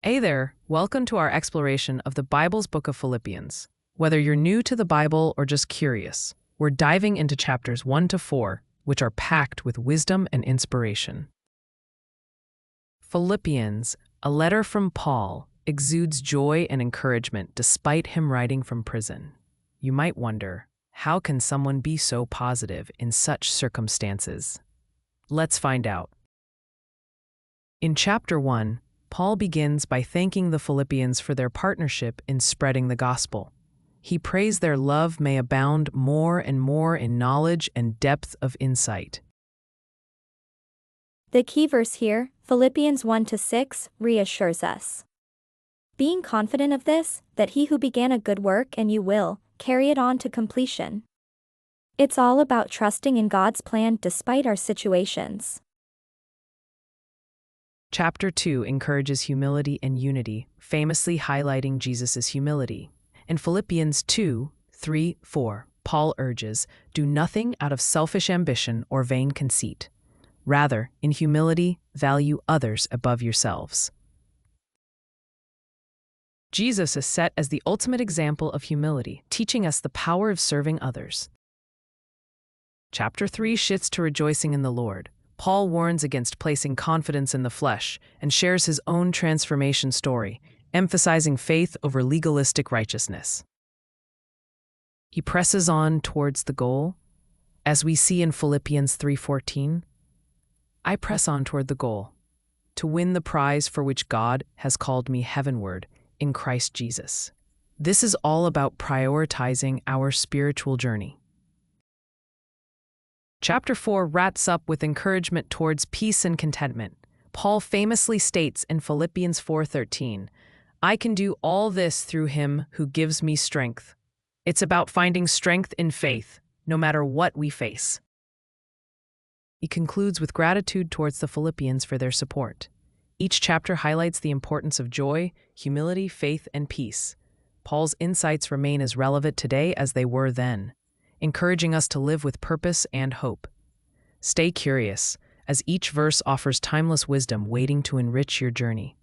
Hey there, welcome to our exploration of the Bible's book of Philippians. Whether you're new to the Bible or just curious, we're diving into chapters 1 to 4, which are packed with wisdom and inspiration. Philippians, a letter from Paul, exudes joy and encouragement despite him writing from prison. You might wonder, how can someone be so positive in such circumstances? Let's find out. In chapter 1, Paul begins by thanking the Philippians for their partnership in spreading the gospel. He prays their love may abound more and more in knowledge and depth of insight. The key verse here, Philippians 1-6, reassures us. Being confident of this, that he who began a good work and you will carry it on to completion. It's all about trusting in God's plan despite our situations. Chapter 2 encourages humility and unity, famously highlighting Jesus' humility. In Philippians 2:3-4, Paul urges, "Do nothing out of selfish ambition or vain conceit. Rather, in humility, value others above yourselves." Jesus is set as the ultimate example of humility, teaching us the power of serving others. Chapter 3 shifts to rejoicing in the Lord. Paul warns against placing confidence in the flesh and shares his own transformation story, emphasizing faith over legalistic righteousness. He presses on towards the goal, as we see in Philippians 3:14. I press on toward the goal, to win the prize for which God has called me heavenward in Christ Jesus. This is all about prioritizing our spiritual journey. Chapter 4 wraps up with encouragement towards peace and contentment. Paul famously states in Philippians 4:13, "I can do all this through him who gives me strength." It's about finding strength in faith, no matter what we face. He concludes with gratitude towards the Philippians for their support. Each chapter highlights the importance of joy, humility, faith, and peace. Paul's insights remain as relevant today as they were then, encouraging us to live with purpose and hope. Stay curious, as each verse offers timeless wisdom waiting to enrich your journey.